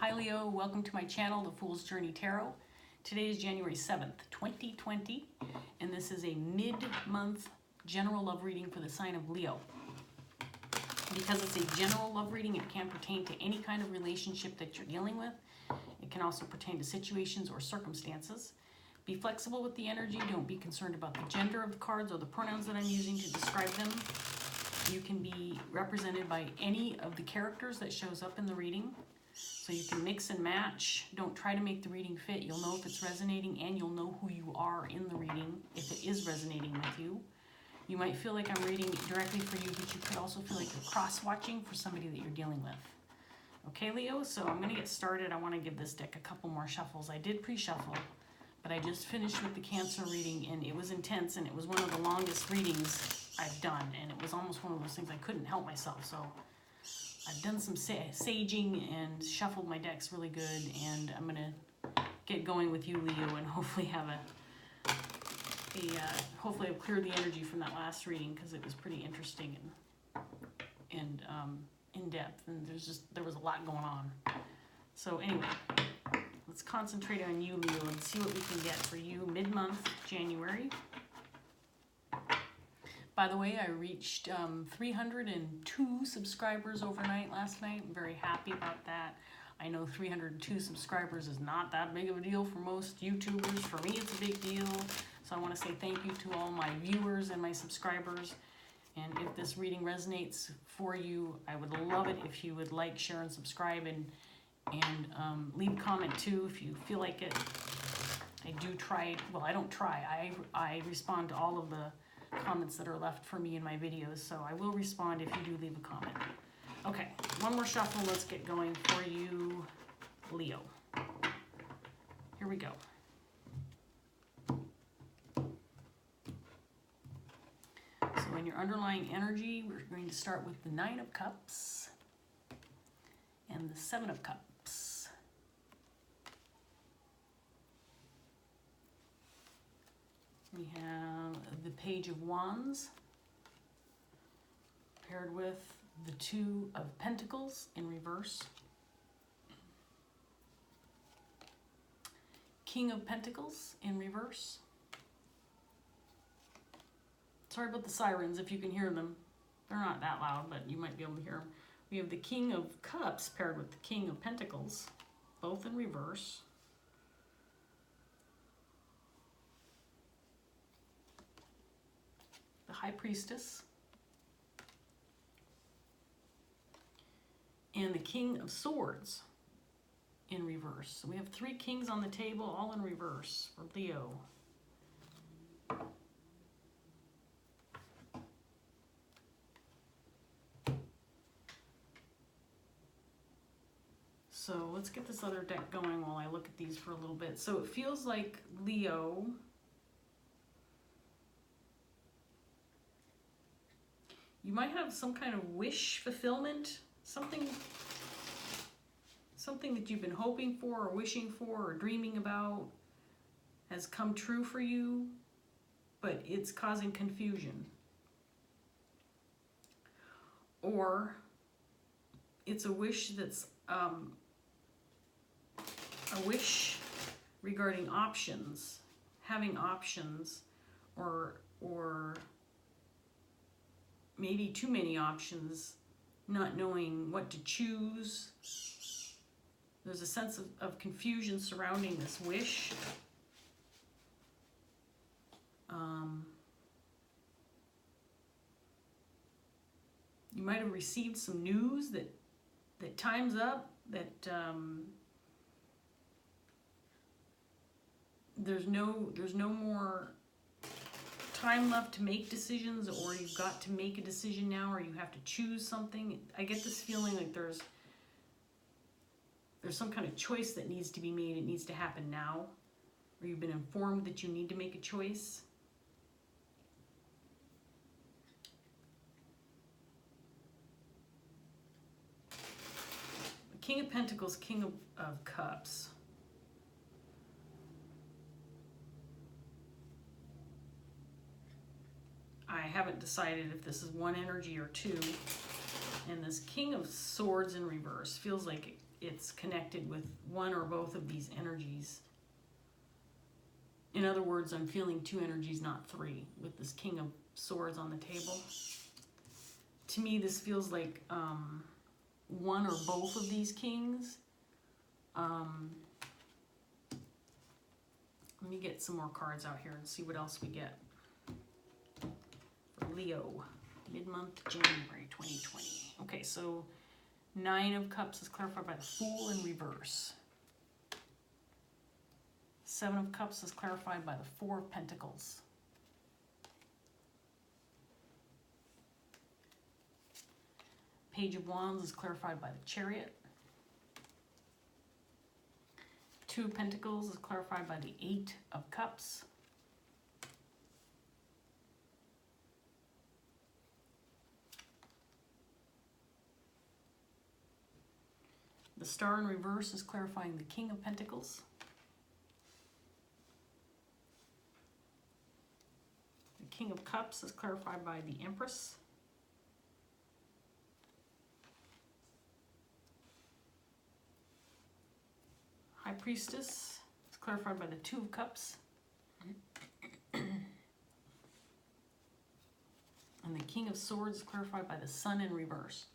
Hi Leo, welcome to my channel, The Fool's Journey Tarot. Today is January 7th, 2020, and this is a mid-month general love reading for the sign of Leo. Because it's a general love reading, it can pertain to any kind of relationship that you're dealing with. It can also pertain to situations or circumstances. Be flexible with the energy. Don't be concerned about the gender of the cards or the pronouns that I'm using to describe them. You can be represented by any of the characters that shows up in the reading. So you can mix and match. Don't try to make the reading fit. You'll know if it's resonating, and you'll know who you are in the reading if it is resonating with you. You might feel like I'm reading directly for you, but you could also feel like you're cross-watching for somebody that you're dealing with. Okay, Leo, so I'm going to get started. I want to give this deck a couple more shuffles. I did pre-shuffle, but I just finished with the Cancer reading, and it was intense, and it was one of the longest readings I've done, and it was almost one of those things I couldn't help myself. So I've done some saging and shuffled my decks really good, and I'm going to get going with you, Leo, and hopefully have hopefully I've cleared the energy from that last reading, because it was pretty interesting and in depth, and there was a lot going on. So anyway, let's concentrate on you, Leo, and see what we can get for you mid-month January. By the way, I reached 302 subscribers overnight last night. I'm very happy about that. I know 302 subscribers is not that big of a deal for most YouTubers. For me, it's a big deal. So I want to say thank you to all my viewers and my subscribers. And if this reading resonates for you, I would love it if you would like, share, and subscribe, and leave a comment too if you feel like it. I do try, well, I don't try. I respond to all of the comments that are left for me in my videos, so I will respond if you do leave a comment. Okay, one more shuffle. Let's get going for you, Leo. Here we go. So in your underlying energy, we're going to start with the Nine of Cups and the Seven of Cups. We have the Page of Wands paired with the Two of Pentacles in reverse. King of Pentacles in reverse. Sorry about the sirens if you can hear them. They're not that loud, but you might be able to hear them. We have the King of Cups paired with the King of Pentacles, both in reverse. The High Priestess. And the King of Swords in reverse. So we have three kings on the table, all in reverse for Leo. So let's get this other deck going while I look at these for a little bit. So it feels like Leo, you might have some kind of wish fulfillment, something that you've been hoping for or wishing for or dreaming about has come true for you, but it's causing confusion. Or it's a wish that's a wish regarding options, having options, or maybe too many options, not knowing what to choose. There's a sense of confusion surrounding this wish. You might have received some news that time's up, that there's no more time left to make decisions, or you've got to make a decision now, or you have to choose something. I get this feeling like there's some kind of choice that needs to be made. It needs to happen now, or you've been informed that you need to make a choice. The King of Pentacles, King of Cups. I haven't decided if this is one energy or two. And this King of Swords in reverse feels like it's connected with one or both of these energies. In other words, I'm feeling 2 energies, not 3, with this King of Swords on the table. To me, this feels like one or both of these kings. Let me get some more cards out here and see what else we get. For Leo, mid-month, January 2020. Okay, so 9 of Cups is clarified by the Fool in reverse. 7 of Cups is clarified by the 4 of Pentacles. Page of Wands is clarified by the Chariot. 2 of Pentacles is clarified by the 8 of Cups. The Star in reverse is clarifying the King of Pentacles. The King of Cups is clarified by the Empress. High Priestess is clarified by the 2 of Cups. And the King of Swords is clarified by the Sun in reverse.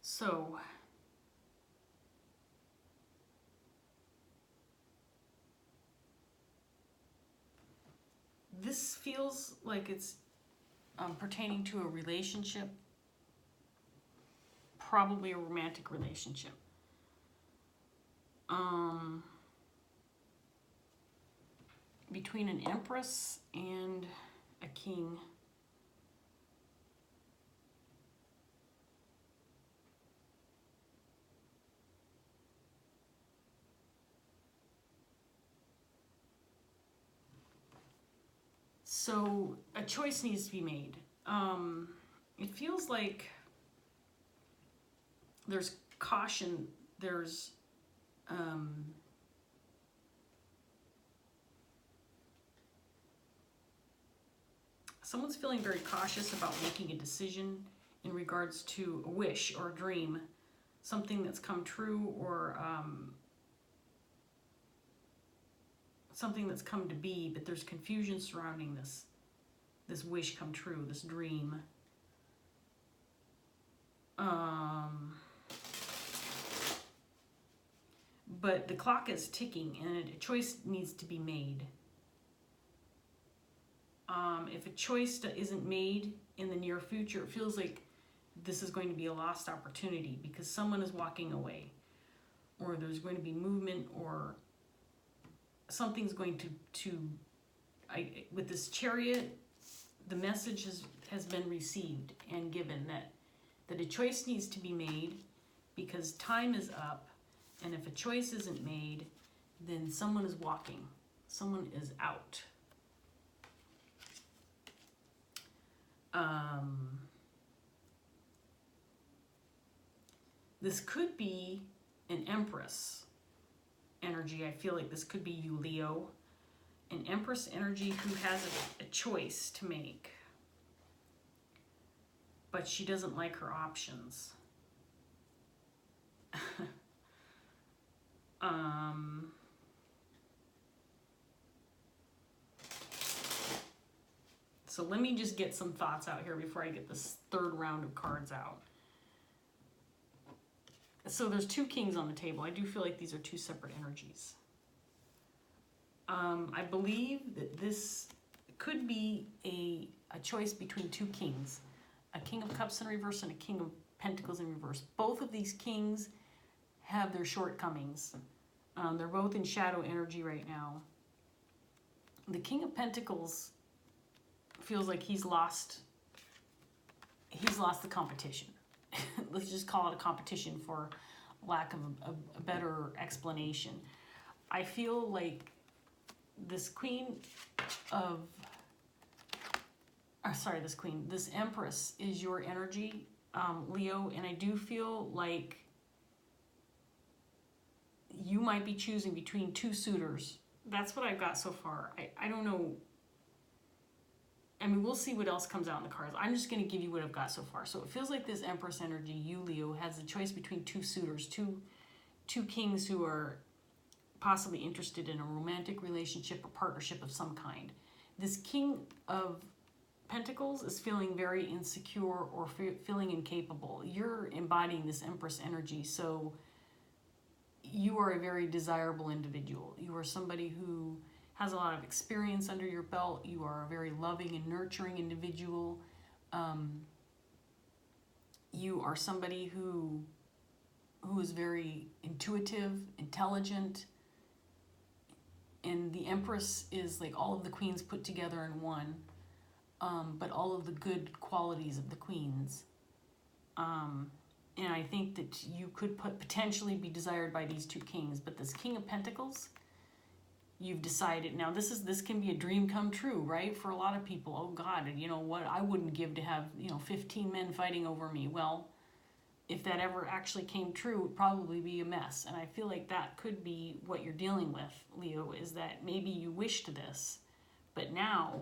So, this feels like it's pertaining to a relationship, probably a romantic relationship. Between an Empress and a King. So a choice needs to be made. It feels like there's caution, there's someone's feeling very cautious about making a decision in regards to a wish or a dream, something that's come true, or something that's come to be, but there's confusion surrounding this wish come true, this dream. But the clock is ticking and a choice needs to be made. If a choice isn't made in the near future, it feels like this is going to be a lost opportunity because someone is walking away, or there's going to be movement, or something's going with this Chariot, the message has been received and given that a choice needs to be made because time is up, and if a choice isn't made, then someone is walking, someone is out. This could be an Empress energy. I feel like this could be you, Leo. An Empress energy who has a choice to make, but she doesn't like her options. So let me just get some thoughts out here before I get this third round of cards out. So there's 2 kings on the table. I do feel like these are 2 separate energies. I believe that this could be a choice between 2 kings. A King of Cups in reverse and a King of Pentacles in reverse. Both of these kings have their shortcomings. They're both in shadow energy right now. The King of Pentacles feels like he's lost the competition. Let's just call it a competition for lack of a better explanation. I feel like this Empress is your energy, Leo, and I do feel like you might be choosing between two suitors. That's what I've got so far. I don't know. I mean, we'll see what else comes out in the cards. I'm just going to give you what I've got so far. So it feels like this Empress energy, you, Leo, has the choice between two suitors, two kings who are possibly interested in a romantic relationship or partnership of some kind. This King of Pentacles is feeling very insecure or feeling incapable. You're embodying this Empress energy, so you are a very desirable individual. You are somebody who has a lot of experience under your belt. You are a very loving and nurturing individual. You are somebody who is very intuitive, intelligent, and the Empress is like all of the queens put together in one, but all of the good qualities of the queens. And I think that you could potentially be desired by these two kings, but this King of Pentacles, you've decided. Now this can be a dream come true, right? For a lot of people. Oh God, you know what? I wouldn't give to have 15 men fighting over me. Well, if that ever actually came true, it would probably be a mess. And I feel like that could be what you're dealing with, Leo, is that maybe you wished this, but now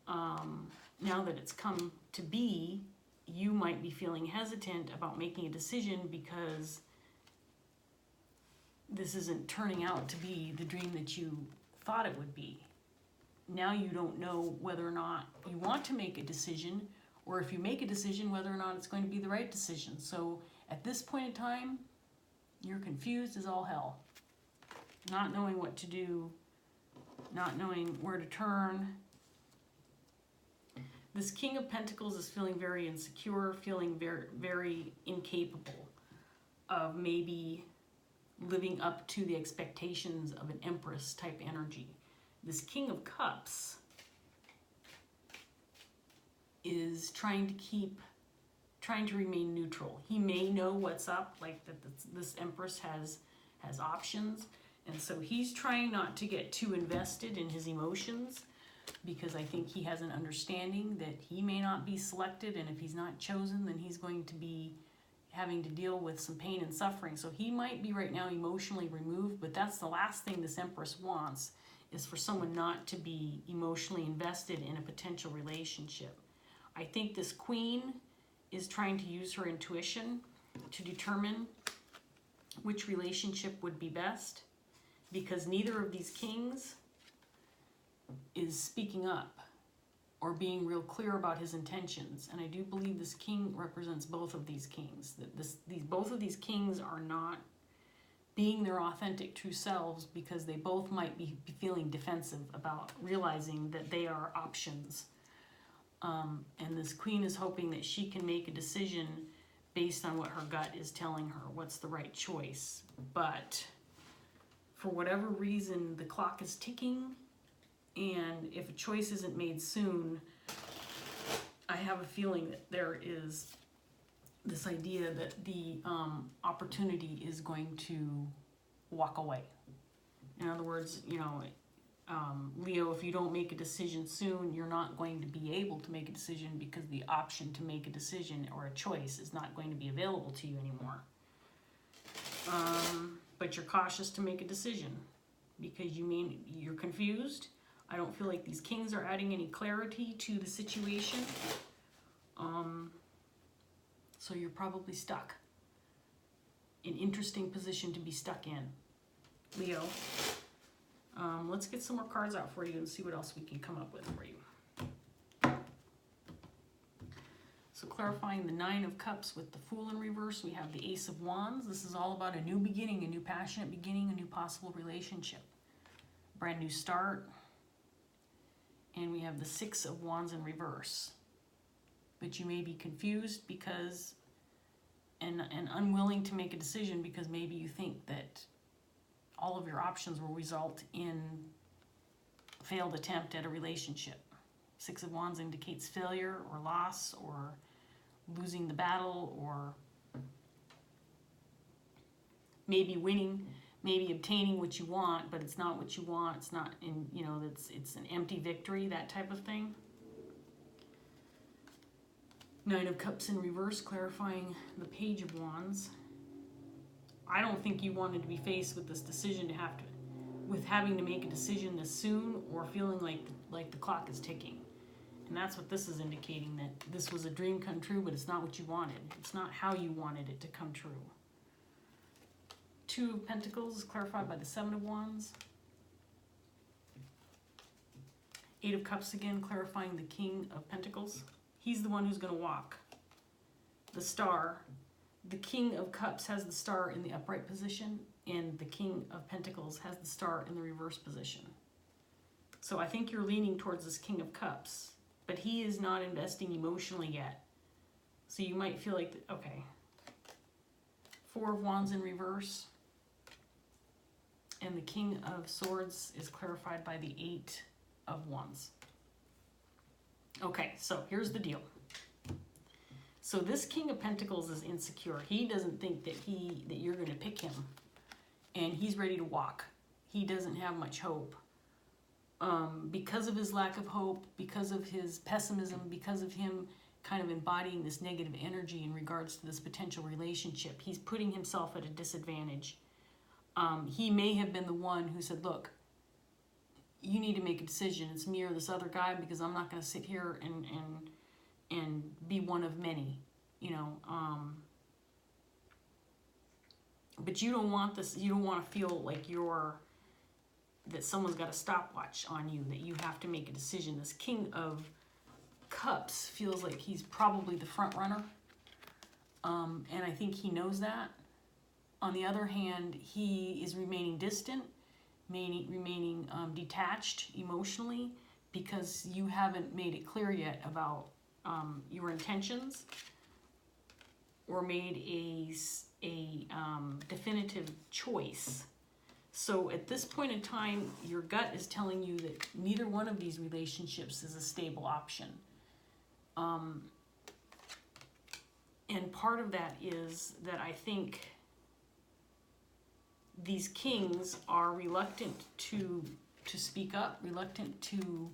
that it's come to be, you might be feeling hesitant about making a decision because this isn't turning out to be the dream that you thought it would be. Now you don't know whether or not you want to make a decision, or if you make a decision, whether or not it's going to be the right decision. So at this point in time, you're confused as all hell. Not knowing what to do, not knowing where to turn. This King of Pentacles is feeling very insecure, feeling very, very incapable of maybe living up to the expectations of an Empress type energy. This King of Cups is trying to remain neutral. He may know what's up, like that this Empress has options, and so he's trying not to get too invested in his emotions, because I think he has an understanding that he may not be selected, and if he's not chosen, then he's going to be having to deal with some pain and suffering. So he might be right now emotionally removed, but that's the last thing this Empress wants, is for someone not to be emotionally invested in a potential relationship. I think this Queen is trying to use her intuition to determine which relationship would be best, because neither of these kings is speaking up or being real clear about his intentions. And I do believe this king represents both of these kings. That both of these kings are not being their authentic true selves, because they both might be feeling defensive about realizing that they are options. And this queen is hoping that she can make a decision based on what her gut is telling her, what's the right choice. But for whatever reason, the clock is ticking, and if a choice isn't made soon, I have a feeling that there is this idea that the opportunity is going to walk away. In other words, Leo, if you don't make a decision soon, you're not going to be able to make a decision, because the option to make a decision or a choice is not going to be available to you anymore. But you're cautious to make a decision because you're confused. I don't feel like these kings are adding any clarity to the situation. So you're probably stuck. An interesting position to be stuck in, Leo. Let's get some more cards out for you and see what else we can come up with for you. So clarifying the Nine of Cups with the Fool in reverse, we have the Ace of Wands. This is all about a new beginning, a new passionate beginning, a new possible relationship, brand new start. And we have the Six of Wands in reverse. But you may be confused because, and unwilling to make a decision, because maybe you think that all of your options will result in a failed attempt at a relationship. Six of Wands indicates failure or loss or losing the battle, or maybe winning, maybe obtaining what you want, but it's not what you want. It's not in, it's an empty victory, that type of thing. Nine of Cups in reverse, clarifying the Page of Wands. I don't think you wanted to be faced with this decision with having to make a decision this soon, or feeling like the clock is ticking. And that's what this is indicating, that this was a dream come true, but it's not what you wanted. It's not how you wanted it to come true. Two of Pentacles is clarified by the Seven of Wands. Eight of Cups again, clarifying the King of Pentacles. He's the one who's going to walk. The Star. The King of Cups has the Star in the upright position, and the King of Pentacles has the Star in the reverse position. So I think you're leaning towards this King of Cups, but he is not investing emotionally yet. So you might feel like, okay. Four of Wands in reverse. And the King of Swords is clarified by the Eight of Wands. Okay, so here's the deal. So this King of Pentacles is insecure. He doesn't think that you're going to pick him, and he's ready to walk. He doesn't have much hope. Because of his lack of hope, because of his pessimism, because of him kind of embodying this negative energy in regards to this potential relationship, he's putting himself at a disadvantage. He may have been the one who said, look, you need to make a decision. It's me or this other guy, because I'm not going to sit here and be one of many, you know. But you don't want this. You don't want to feel like that someone's got a stopwatch on you, that you have to make a decision. This King of Cups feels like he's probably the front runner, and I think he knows that. On the other hand, he is remaining distant, remaining detached emotionally, because you haven't made it clear yet about your intentions, or made a definitive choice. So at this point in time, your gut is telling you that neither one of these relationships is a stable option. And part of that is that I think these kings are reluctant to speak up, reluctant to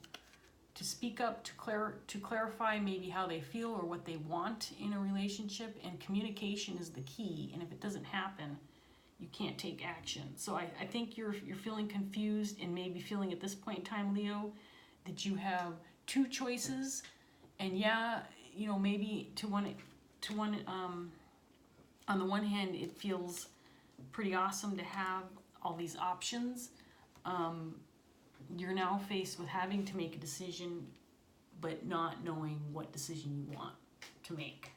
speak up, to clarify maybe how they feel or what they want in a relationship. And communication is the key. And if it doesn't happen, you can't take action. So I think you're feeling confused, and maybe feeling at this point in time, Leo, that you have two choices. And yeah, you know, maybe on the one hand, it feels pretty awesome to have all these options. You're now faced with having to make a decision, but not knowing what decision you want to make.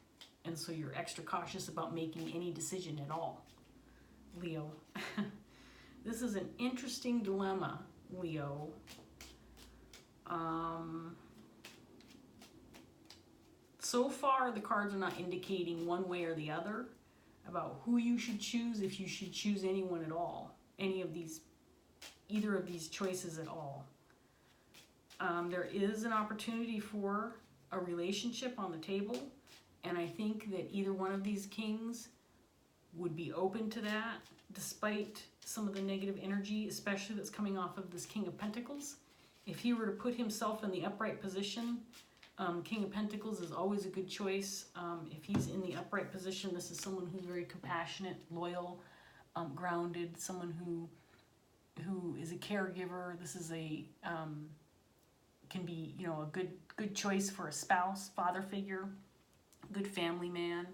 And so you're extra cautious about making any decision at all, Leo. This is an interesting dilemma, Leo. So far, the cards are not indicating one way or the other about who you should choose, if you should choose anyone at all, either of these choices at all. There is an opportunity for a relationship on the table, and I think that either one of these kings would be open to that, despite some of the negative energy, especially that's coming off of this King of Pentacles. If he were to put himself in the upright position, King of Pentacles is always a good choice. If he's in the upright position, this is someone who's very compassionate, loyal, grounded, someone who is a caregiver. This is can be, you know, a good choice for a spouse, father figure, good family man,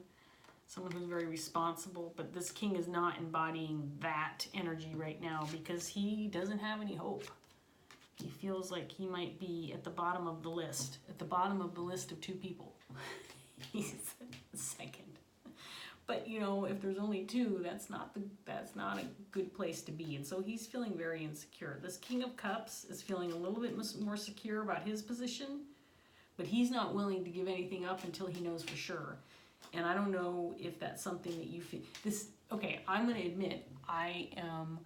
someone who's very responsible. But this king is not embodying that energy right now, because he doesn't have any hope. He feels like he might be at the bottom of the list, of two people. He's second. But, you know, if there's only two, that's not a good place to be. And so he's feeling very insecure. This King of Cups is feeling a little bit more secure about his position, but he's not willing to give anything up until he knows for sure. And I don't know if that's something that you feel. Okay, I'm going to admit, I am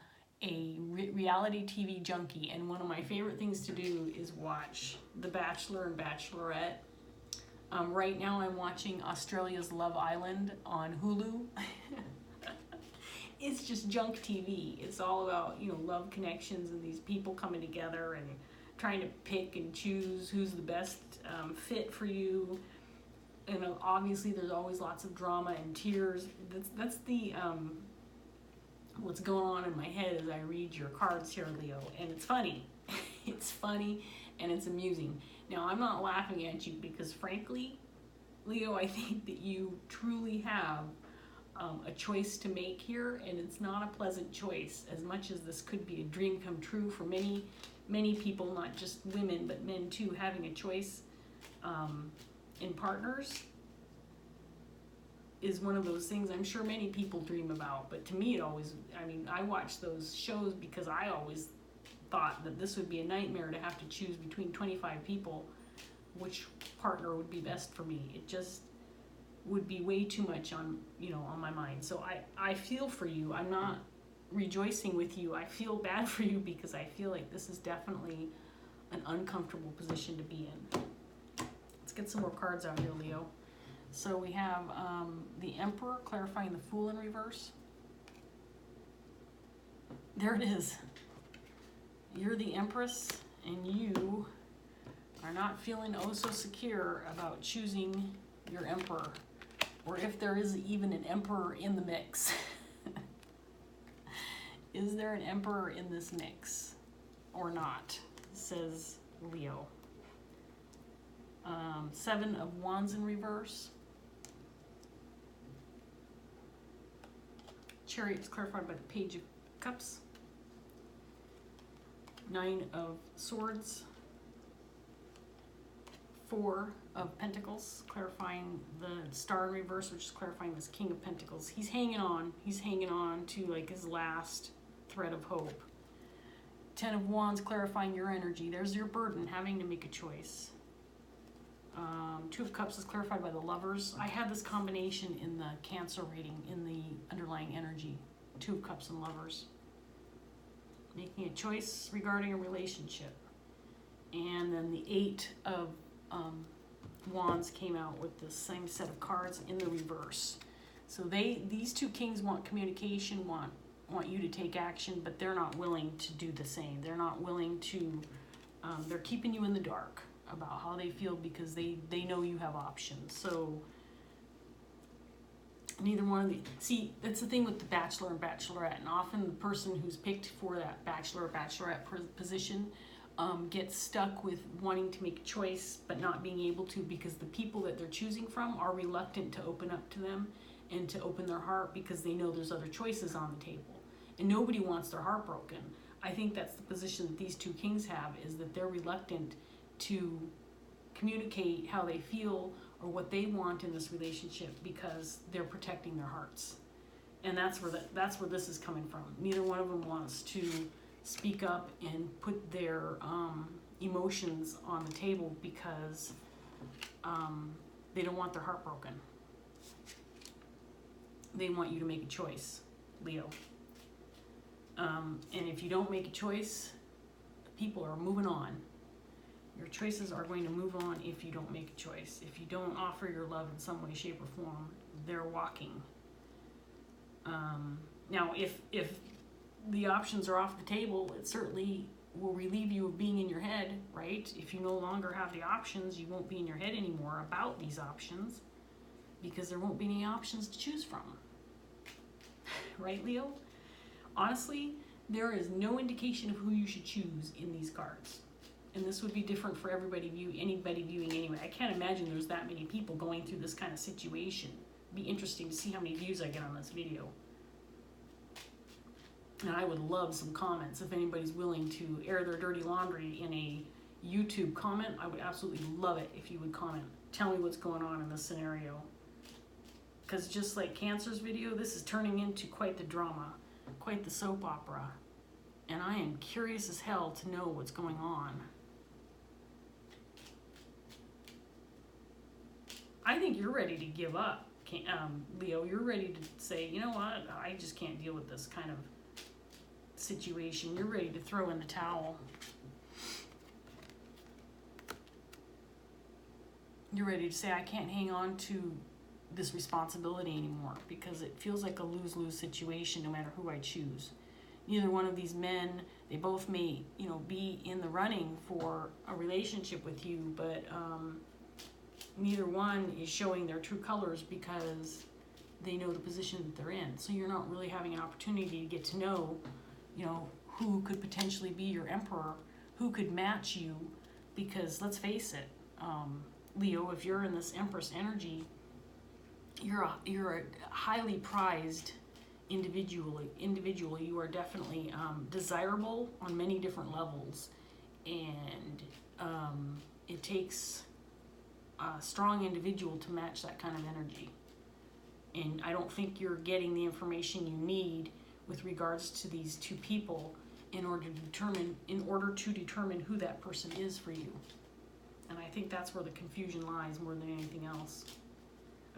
a reality TV junkie, and one of my favorite things to do is watch The Bachelor and Bachelorette. Right now I'm watching Australia's Love Island on Hulu. It's just junk TV. It's all about, you know, love connections and these people coming together and trying to pick and choose who's the best fit for you. And obviously there's always lots of drama and tears. That's the what's going on in my head as I read your cards here, Leo, and it's funny. It's funny and it's amusing. Now, I'm not laughing at you because, frankly, Leo, I think that you truly have a choice to make here, and it's not a pleasant choice. As much as this could be a dream come true for many, many people, not just women, but men too, having a choice in partners is one of those things I'm sure many people dream about. But to me, it always, I mean, I watch those shows because I always thought that this would be a nightmare to have to choose between 25 people which partner would be best for me. It just would be way too much on, you know, on my mind. So I feel for you. I'm not rejoicing with you. I feel bad for you because I feel like this is definitely an uncomfortable position to be in. Let's get some more cards out here, Leo. So we have the Emperor clarifying the Fool in reverse. There it is. You're the Empress, and you are not feeling oh so secure about choosing your Emperor, or if there is even an Emperor in the mix. Is there an Emperor in this mix or not, says Leo. 7 of Wands in reverse. Chariot's clarified by the Page of Cups. 9 of Swords. 4 of Pentacles, clarifying the Star in reverse, which is clarifying this King of Pentacles. He's hanging on. He's hanging on to like his last thread of hope. 10 of Wands, clarifying your energy. There's your burden, having to make a choice. 2 of Cups is clarified by the Lovers. I had this combination in the Cancer reading, in the underlying energy. 2 of Cups and Lovers. Making a choice regarding a relationship. And then the 8 of Wands came out with the same set of cards in the reverse. So these 2 kings want communication, want you to take action, but they're not willing to do the same. They're not willing to, they're keeping you in the dark about how they feel because they know you have options. So neither one of the, see, that's the thing with the Bachelor and Bachelorette, and often the person who's picked for that Bachelor or Bachelorette position gets stuck with wanting to make a choice but not being able to because the people that they're choosing from are reluctant to open up to them and to open their heart because they know there's other choices on the table. And nobody wants their heart broken. I think that's the position that these 2 kings have, is that they're reluctant to communicate how they feel or what they want in this relationship because they're protecting their hearts. And that's where this is coming from. Neither one of them wants to speak up and put their emotions on the table because they don't want their heart broken. They want you to make a choice, Leo. And if you don't make a choice, people are moving on. Your choices are going to move on if you don't make a choice. If you don't offer your love in some way, shape, or form, they're walking. Now, if the options are off the table, it certainly will relieve you of being in your head, right? If you no longer have the options, you won't be in your head anymore about these options because there won't be any options to choose from. Right, Leo? Honestly, there is no indication of who you should choose in these cards. And this would be different for anybody viewing anyway. I can't imagine there's that many people going through this kind of situation. It'd be interesting to see how many views I get on this video. And I would love some comments. If anybody's willing to air their dirty laundry in a YouTube comment, I would absolutely love it if you would comment. Tell me what's going on in this scenario. Because just like Cancer's video, this is turning into quite the drama, quite the soap opera. And I am curious as hell to know what's going on. I think you're ready to give up, Leo. You're ready to say, you know what, I just can't deal with this kind of situation. You're ready to throw in the towel. You're ready to say, I can't hang on to this responsibility anymore because it feels like a lose-lose situation no matter who I choose. Neither one of these men, they both may, be in the running for a relationship with you, but neither one is showing their true colors because they know the position that they're in. So you're not really having an opportunity to get to know, you know, who could potentially be your emperor, who could match you, because let's face it, Leo, if you're in this Empress energy, you're a highly prized individual. You are definitely desirable on many different levels, and it takes a strong individual to match that kind of energy. And I don't think you're getting the information you need with regards to these two people in order to determine who that person is for you. And I think that's where the confusion lies more than anything else.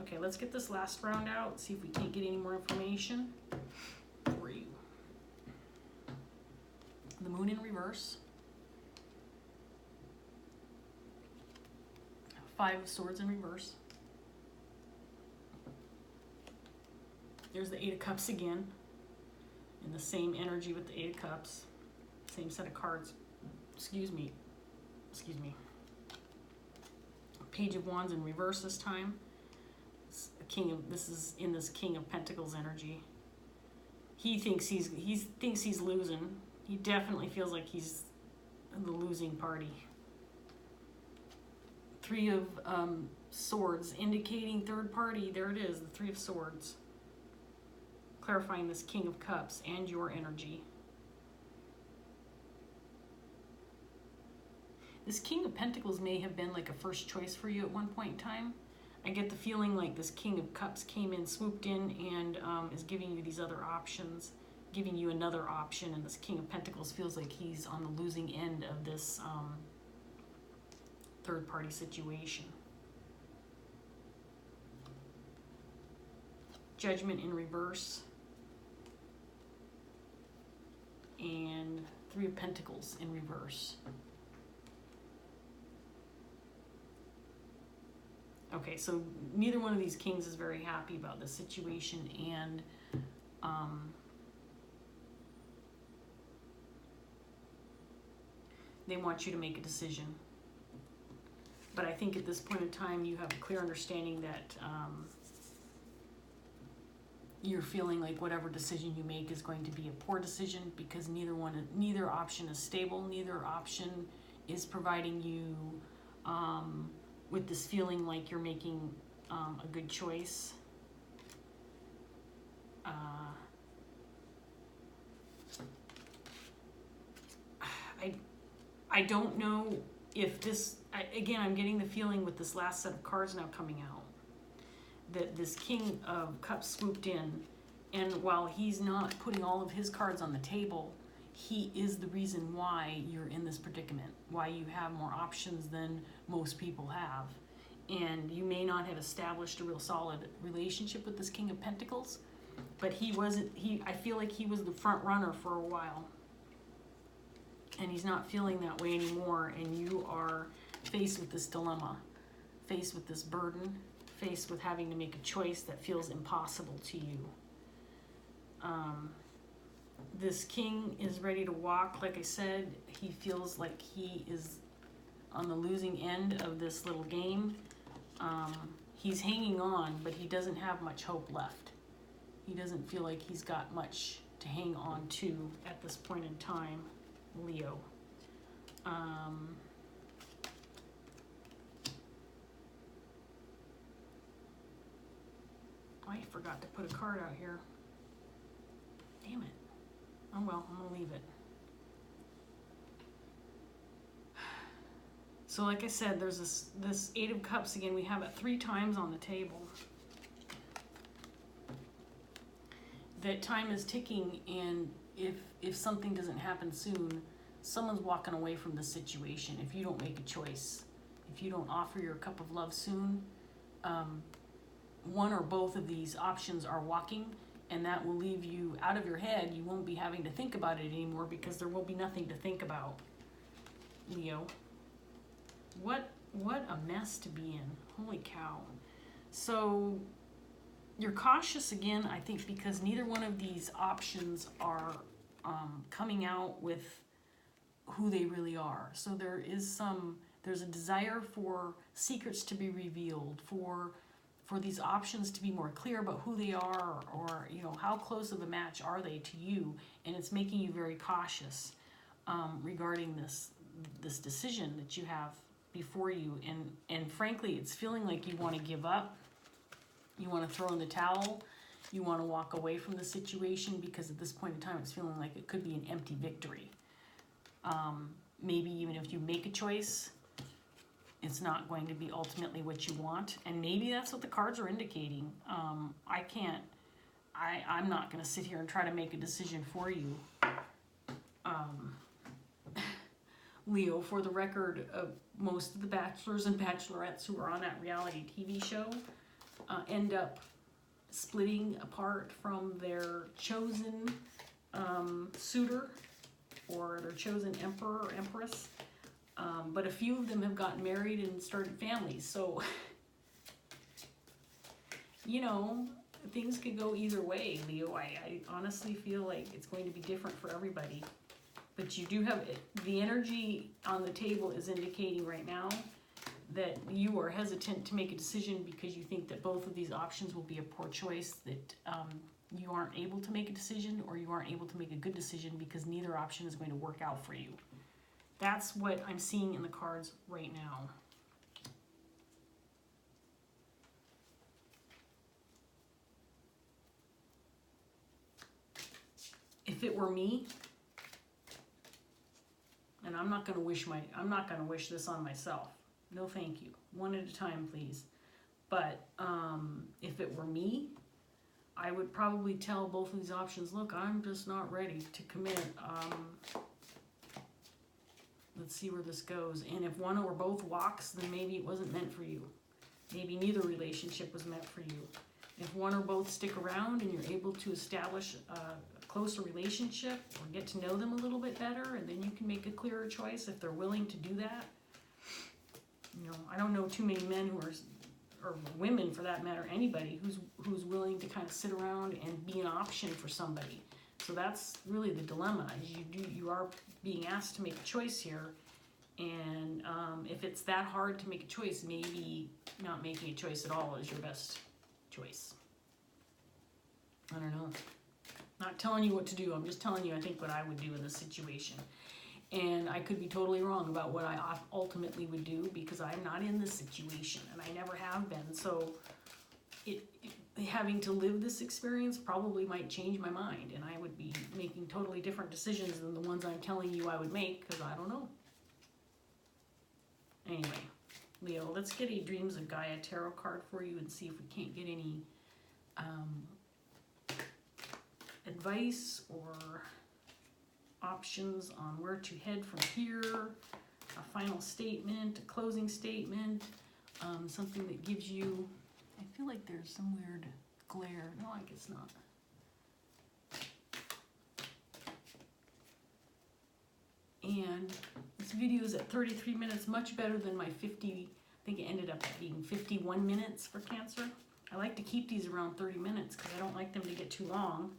Okay, let's get this last round out, see if we can't get any more information for you. The Moon in reverse. Five of Swords in reverse. There's the Eight of Cups again, in the same energy with the Eight of Cups. Same set of cards. Excuse me. Page of Wands in reverse this time. This is in this King of Pentacles energy. He thinks he's losing. He definitely feels like he's the losing party. Three of Swords, indicating third party. There it is, the Three of Swords. Clarifying this King of Cups and your energy. This King of Pentacles may have been like a first choice for you at one point in time. I get the feeling like this King of Cups came in, swooped in, and is giving you these other options, giving you another option, and this King of Pentacles feels like he's on the losing end of this third-party situation. Judgment in reverse. And Three of Pentacles in reverse. Okay, so neither one of these kings is very happy about this situation, and they want you to make a decision. But I think at this point in time, you have a clear understanding that you're feeling like whatever decision you make is going to be a poor decision, because neither option is stable. Neither option is providing you with this feeling like you're making a good choice. I don't know if this, again, I'm getting the feeling with this last set of cards now coming out, that this King of Cups swooped in, and while he's not putting all of his cards on the table, he is the reason why you're in this predicament, why you have more options than most people have. And you may not have established a real solid relationship with this King of Pentacles, but I feel like he was the front runner for a while. And he's not feeling that way anymore, and you are faced with this dilemma, faced with this burden, faced with having to make a choice that feels impossible to you. This king is ready to walk. Like I said, he feels like he is on the losing end of this little game. He's hanging on, but he doesn't have much hope left. He doesn't feel like he's got much to hang on to at this point in time, Leo. I forgot to put a card out here. Damn it. Oh well, I'm gonna leave it. So like I said, there's this Eight of Cups again. We have it 3 times on the table. That time is ticking, and if something doesn't happen soon, someone's walking away from the situation if you don't make a choice. If you don't offer your cup of love soon, one or both of these options are walking, and that will leave you out of your head. You won't be having to think about it anymore because there will be nothing to think about, Leo. What a mess to be in. Holy cow. So you're cautious again, I think, because neither one of these options are coming out with who they really are. So there's a desire for secrets to be revealed, for for these options to be more clear about who they are, or you know, how close of a match are they to you, and it's making you very cautious regarding this decision that you have before you, and frankly, it's feeling like you want to give up, you want to throw in the towel, you want to walk away from the situation, because at this point in time, it's feeling like it could be an empty victory. Maybe even if you make a choice, it's not going to be ultimately what you want, and maybe that's what the cards are indicating. I'm not going to sit here and try to make a decision for you. Leo, for the record, most of the bachelors and bachelorettes who are on that reality TV show end up splitting apart from their chosen suitor or their chosen emperor or empress. But a few of them have gotten married and started families. So, you know, things could go either way, Leo. I honestly feel like it's going to be different for everybody. But you do have the energy on the table is indicating right now that you are hesitant to make a decision because you think that both of these options will be a poor choice, that you aren't able to make a decision, or you aren't able to make a good decision because neither option is going to work out for you. That's what I'm seeing in the cards right now. If it were me, and I'm not going to wish this on myself. No, thank you. One at a time, please. But if it were me, I would probably tell both of these options, look, I'm just not ready to commit. Let's see where this goes. And if one or both walks, then maybe it wasn't meant for you. Maybe neither relationship was meant for you. If one or both stick around and you're able to establish a closer relationship or get to know them a little bit better, and then you can make a clearer choice if they're willing to do that. You know, I don't know too many men who are, or women for that matter, anybody who's willing to kind of sit around and be an option for somebody. So that's really the dilemma. Is you are being asked to make a choice here, and if it's that hard to make a choice, maybe not making a choice at all is your best choice. I don't know. Not telling you what to do. I'm just telling you, I think, what I would do in this situation. And I could be totally wrong about what I ultimately would do, because I'm not in this situation, and I never have been. So having to live this experience probably might change my mind, and I would be making totally different decisions than the ones I'm telling you I would make, because I don't know. Anyway, Leo, let's get a Dreams of Gaia tarot card for you and see if we can't get any advice or options on where to head from here. A final statement, a closing statement, something that gives you, I feel like there's some weird glare. No, I guess not. And this video is at 33 minutes, much better than my 50, I think it ended up being 51 minutes for Cancer. I like to keep these around 30 minutes because I don't like them to get too long.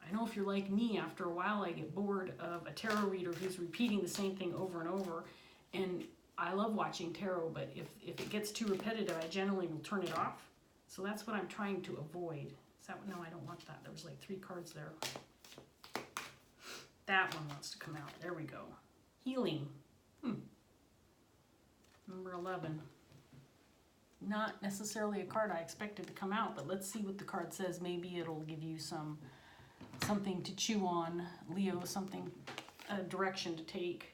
I know if you're like me, after a while I get bored of a tarot reader who's repeating the same thing over and over. And I love watching tarot, but if it gets too repetitive, I generally will turn it off. So that's what I'm trying to avoid. Is that, no, I don't want that. There was like 3 cards there. That one wants to come out. There we go. Healing. Number 11. Not necessarily a card I expected to come out, but let's see what the card says. Maybe it'll give you something to chew on, Leo, a direction to take.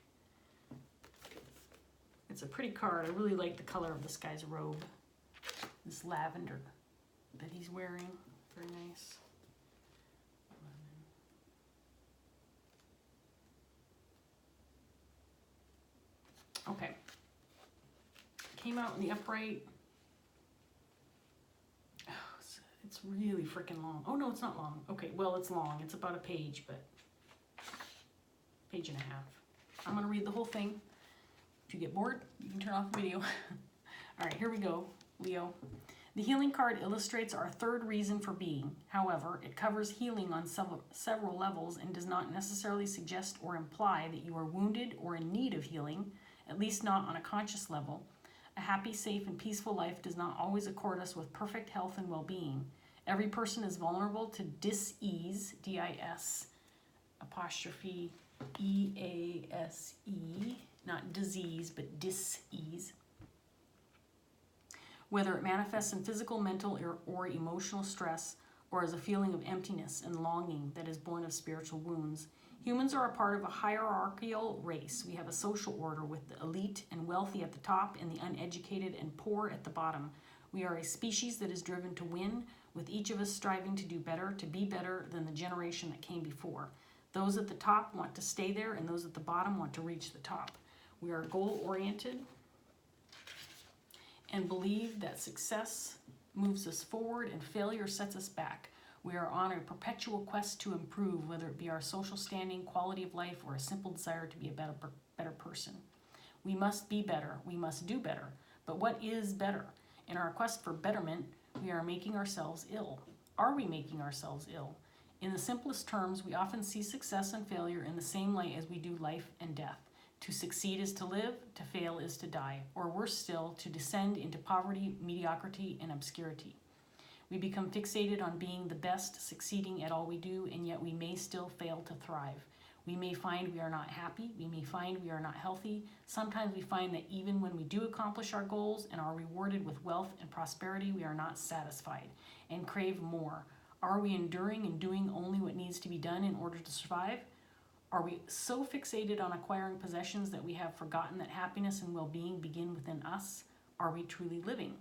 It's a pretty card. I really like the color of this guy's robe. This lavender that he's wearing. Very nice. Okay. Came out in the upright. Oh, it's really freaking long. Oh no, it's not long. Okay, well, it's long. It's about a page, but page and a half. I'm gonna read the whole thing. If you get bored, you can turn off the video. All right, here we go, Leo. The healing card illustrates our third reason for being. However, it covers healing on several levels and does not necessarily suggest or imply that you are wounded or in need of healing, at least not on a conscious level. A happy, safe, and peaceful life does not always accord us with perfect health and well-being. Every person is vulnerable to dis-ease, D-I-S, apostrophe E-A-S-E, not disease, but dis-ease. Whether it manifests in physical, mental, or emotional stress, or as a feeling of emptiness and longing that is born of spiritual wounds. Humans are a part of a hierarchical race. We have a social order with the elite and wealthy at the top and the uneducated and poor at the bottom. We are a species that is driven to win, with each of us striving to do better, to be better than the generation that came before. Those at the top want to stay there, and those at the bottom want to reach the top. We are goal-oriented and believe that success moves us forward and failure sets us back. We are on a perpetual quest to improve, whether it be our social standing, quality of life, or a simple desire to be a better person. We must be better. We must do better. But what is better? In our quest for betterment, we are making ourselves ill. Are we making ourselves ill? In the simplest terms, we often see success and failure in the same light as we do life and death. To succeed is to live, to fail is to die, or worse still, to descend into poverty, mediocrity, and obscurity. We become fixated on being the best, succeeding at all we do, and yet we may still fail to thrive. We may find we are not happy. We may find we are not healthy. Sometimes we find that even when we do accomplish our goals and are rewarded with wealth and prosperity, we are not satisfied and crave more. Are we enduring and doing only what needs to be done in order to survive? Are we so fixated on acquiring possessions that we have forgotten that happiness and well-being begin within us? Are we truly living?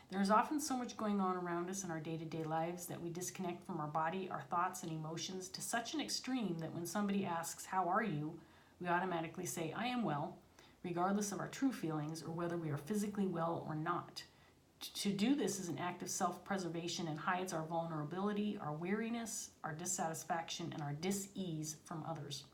There is often so much going on around us in our day-to-day lives that we disconnect from our body, our thoughts, and emotions to such an extreme that when somebody asks, "How are you?" we automatically say, "I am well," regardless of our true feelings or whether we are physically well or not. To do this is an act of self-preservation and hides our vulnerability, our weariness, our dissatisfaction, and our dis-ease from others.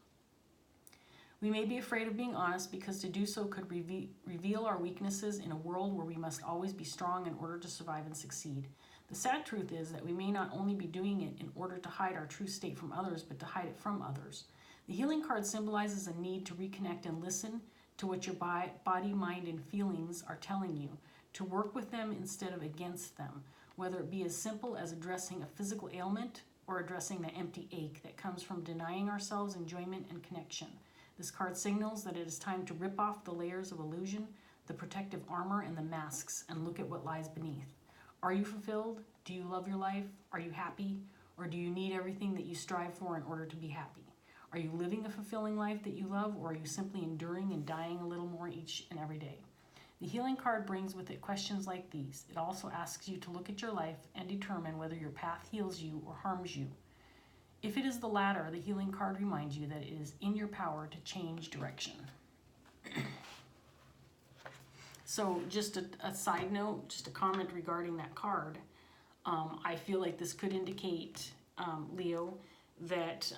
We may be afraid of being honest because to do so could reveal our weaknesses in a world where we must always be strong in order to survive and succeed. The sad truth is that we may not only be doing it in order to hide our true state from others, but to hide it from others. The healing card symbolizes a need to reconnect and listen to what your body, mind, and feelings are telling you, to work with them instead of against them, whether it be as simple as addressing a physical ailment or addressing the empty ache that comes from denying ourselves enjoyment and connection. This card signals that it is time to rip off the layers of illusion, the protective armor, and the masks, and look at what lies beneath. Are you fulfilled? Do you love your life? Are you happy? Or do you need everything that you strive for in order to be happy? Are you living a fulfilling life that you love, or are you simply enduring and dying a little more each and every day? The healing card brings with it questions like these. It also asks you to look at your life and determine whether your path heals you or harms you. If it is the latter, the healing card reminds you that it is in your power to change direction. So just a side note, just a comment regarding that card. I feel like this could indicate, Leo, that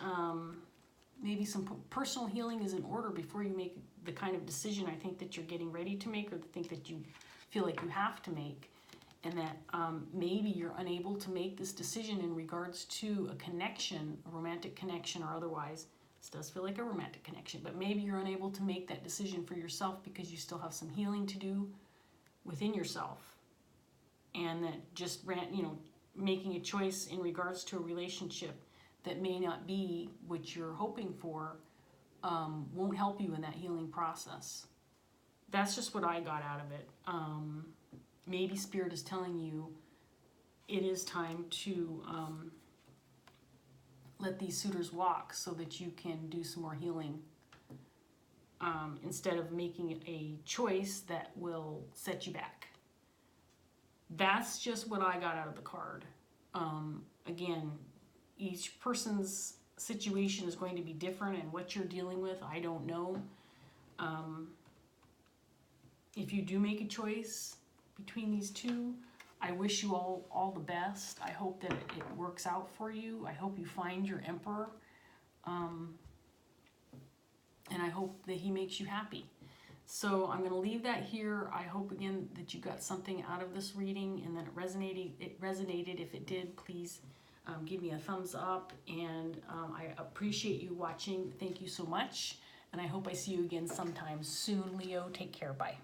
maybe some personal healing is in order before you make the kind of decision I think that you're getting ready to make, or the thing that you feel like you have to make, and that maybe you're unable to make this decision in regards to a connection, a romantic connection or otherwise. This does feel like a romantic connection, but maybe you're unable to make that decision for yourself because you still have some healing to do within yourself, and that just making a choice in regards to a relationship that may not be what you're hoping for won't help you in that healing process. That's just what I got out of it. Maybe Spirit is telling you it is time to let these suitors walk so that you can do some more healing, instead of making a choice that will set you back. That's just what I got out of the card. Again, each person's situation is going to be different, and what you're dealing with, I don't know. If you do make a choice between these two, I wish you all the best. I hope that it works out for you. I hope you find your emperor. And I hope that he makes you happy. So I'm going to leave that here. I hope, again, that you got something out of this reading and that it resonated. If it did, please give me a thumbs up. And I appreciate you watching. Thank you so much. And I hope I see you again sometime soon, Leo. Take care. Bye.